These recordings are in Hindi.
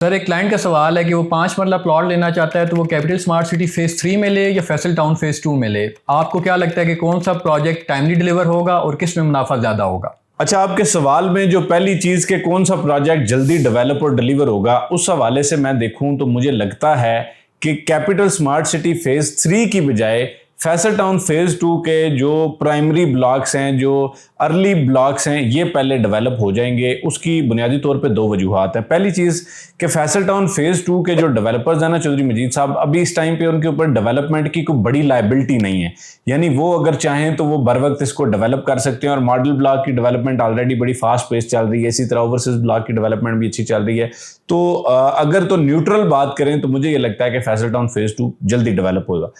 सर, एक क्लाइंट का सवाल है कि वो 5 मरला प्लॉट लेना चाहता है, तो वो कैपिटल स्मार्ट सिटी फेज 3 में ले या फैसल टाउन फेज 2 में ले। आपको क्या लगता है कि कौन सा प्रोजेक्ट टाइमली डिलीवर होगा और किस में मुनाफा ज्यादा होगा? अच्छा, आपके सवाल में जो पहली चीज के कौन सा प्रोजेक्ट जल्दी डेवलप और डिलीवर होगा, उस हवाले से मैं देखूं तो मुझे लगता है कि कैपिटल स्मार्ट सिटी फेज 3 की बजाय फैसल टाउन फेज 2 के जो प्राइमरी ब्लॉक्स हैं, जो अर्ली ब्लॉक्स हैं, ये पहले डेवलप हो जाएंगे। उसकी बुनियादी तौर पे दो वजूहात हैं। पहली चीज़ कि फैसल टाउन फेज 2 के जो डेवलपर्स हैं ना, चौधरी मजीद साहब, अभी इस टाइम पे उनके ऊपर डेवलपमेंट की कोई बड़ी लायबिलिटी नहीं है। यानी वो अगर चाहें तो वो बर वक्त इसको डेवलप कर सकते हैं, और मॉडल ब्लॉक की डेवलपमेंट ऑलरेडी बड़ी फास्ट पेस चल रही है। इसी तरह ओवरसीज ब्लॉक की डेवलपमेंट भी अच्छी चल रही है। तो अगर तो न्यूट्रल बात करें तो मुझे ये लगता है कि फैसल टाउन फेज 2 जल्दी डेवलप होगा।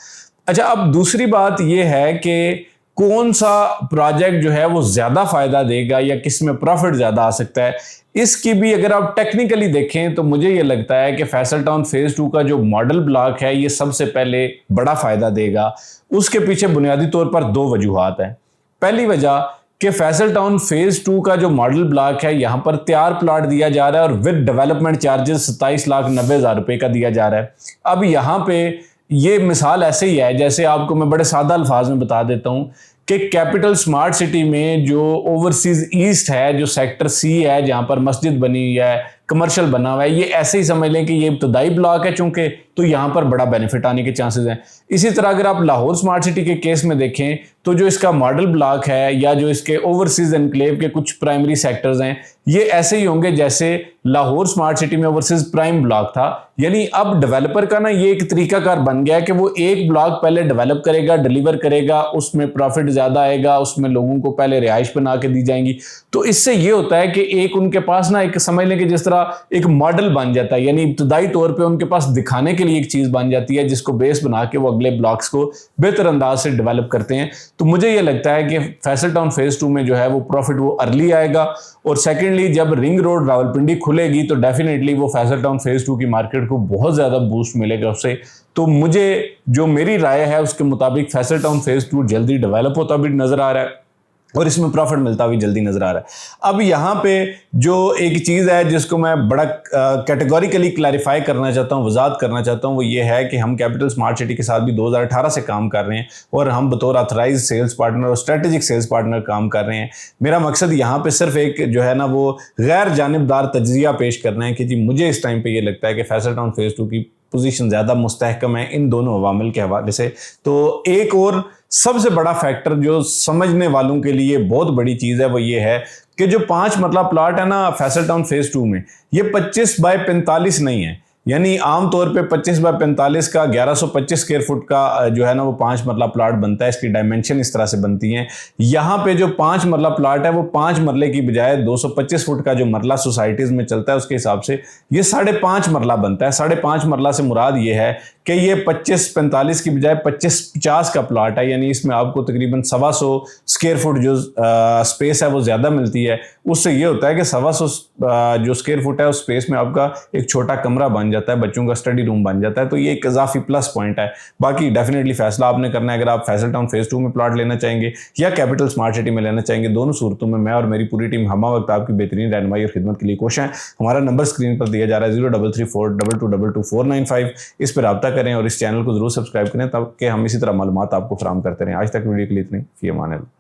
अच्छा, अब दूसरी बात यह है कि कौन सा प्रोजेक्ट जो है वो ज्यादा फायदा देगा या किस में प्रॉफिट ज्यादा आ सकता है, इसकी भी अगर आप टेक्निकली देखें तो मुझे ये लगता है कि फैसल टाउन फेज 2 का जो मॉडल ब्लॉक है ये सबसे पहले बड़ा फायदा देगा। उसके पीछे बुनियादी तौर पर दो वजूहात हैं। पहली वजह कि फैसल टाउन फेज 2 का जो मॉडल ब्लॉक है, यहां पर तैयार प्लॉट दिया जा रहा है और विद डेवलपमेंट चार्जेस 27,90,000 रुपए का दिया जा रहा है। अब यहां पे ये मिसाल ऐसे ही है, जैसे आपको मैं बड़े सादा अल्फाज में बता देता हूं कि कैपिटल स्मार्ट सिटी में जो ओवरसीज ईस्ट है, जो सेक्टर सी है, जहां पर मस्जिद बनी हुई है, कमर्शियल बना हुआ है, ये ऐसे ही समझ लें कि ये इब्तदाई ब्लॉक है चूंकि, तो यहां पर बड़ा बेनिफिट आने के चांसेस हैं। इसी तरह अगर आप लाहौर स्मार्ट सिटी के केस में देखें तो जो इसका मॉडल ब्लॉक है या जो इसके ओवरसीज एनक्लेव के कुछ प्राइमरी सेक्टर्स हैं, ये ऐसे ही होंगे जैसे लाहौर स्मार्ट सिटी में ओवरसीज प्राइम ब्लॉक था। यानी अब डेवलपर का ना ये एक तरीकाकार बन गया है कि वो एक ब्लॉक पहले डेवलप करेगा, डिलीवर करेगा, उसमें प्रॉफिट ज्यादा आएगा, उसमें लोगों को पहले रिहाइश बना के दी जाएंगी। तो इससे ये होता है कि एक उनके पास ना एक समझ लें कि जिस तरह एक मॉडल बन जाता है, यानी इब्तदाई तौर पे उनके पास दिखाने के लिए एक चीज बन जाती है जिसको बेस बना के वो अगले ब्लॉक्स को बेहतर अंदाज से डेवलप करते हैं। तो मुझे ये लगता है कि फैसल टाउन फेज 2 में जो है वो प्रॉफिट वो अर्ली आएगा। और सेकेंडली, जब रिंग रोड रावलपिंडी खुलेगी तो डेफिनेटली वो फैसल टाउन फेज 2 की मार्केट को बहुत ज्यादा बूस्ट मिलेगा उससे। तो मुझे जो मेरी राय है उसके मुताबिक फैसल टाउन फेज 2 जल्दी डेवलप होता भी नजर आ रहा है और इसमें प्रॉफिट मिलता भी जल्दी नजर आ रहा है। अब यहाँ पे जो एक चीज़ है जिसको मैं बड़ा कैटेगोरिकली क्लैरिफाई करना चाहता हूँ, वजाहत करना चाहता हूँ, वो ये है कि हम कैपिटल स्मार्ट सिटी के साथ भी 2018 से काम कर रहे हैं और हम बतौर ऑथराइज सेल्स पार्टनर और स्ट्रेटेजिक सेल्स पार्टनर काम कर रहे हैं। मेरा मकसद यहाँ पे सिर्फ एक जो है ना वो गैर जानिबदार तज्जिया पेश करना है कि जी मुझे इस टाइम पे ये लगता है कि फैसल टाउन फेज 2 की पोजीशन ज़्यादा मुस्तहकम है इन दोनों अवामिल के हवाले से। तो एक और सबसे बड़ा फैक्टर जो समझने वालों के लिए बहुत बड़ी चीज़ है वो ये है कि जो 5 मरला प्लॉट है ना फैसल टाउन फेज 2 में, ये 25 बाय 45 नहीं है। यानी आमतौर पे 25 बाय 45 का 1125 स्क्वायर फुट का जो है ना वो 5 मरला प्लॉट बनता है। इसकी डायमेंशन इस तरह से बनती हैं। यहाँ पे जो 5 मरला प्लॉट है वो 5 मरले की बजाय 225 फुट का जो मरला सोसाइटीज में चलता है उसके हिसाब से ये 5.5 मरला बनता है। 5.5 मरला से मुराद ये है कि ये 25-45 की बजाय 25-50 का प्लॉट है। यानी इसमें आपको तकरीबन 125 स्क्वायर फुट जो स्पेस है वो ज्यादा मिलती है। उससे ये होता है कि 125 जो स्क्वायर फुट है उस स्पेस में आपका एक छोटा कमरा बन जाता है, बच्चों का स्टडी रूम बन जाता है। तो ये एक इजाफी प्लस पॉइंट है। बाकी डेफिनेटली फैसला आपने करना है। अगर आप फैसल टाउन फेज 2 में प्लॉट लेना चाहेंगे या कैपिटल स्मार्ट सिटी में लेना चाहेंगे, दोनों सूरतों में मैं और मेरी पूरी टीम हमा वक्त आपकी बेहतरीन रहनुमाई और खिदमत के लिए कोशिश है। हमारा नंबर स्क्रीन पर दिया जा रहा है 0334222495। इस पर रब्ता करें और इस चैनल को जरूर सब्सक्राइब करें ताकि हम इसी तरह मालूमात आपको फराहम करते रहें। आज तक वीडियो के लिए इतनी, फी अमान अल्लाह।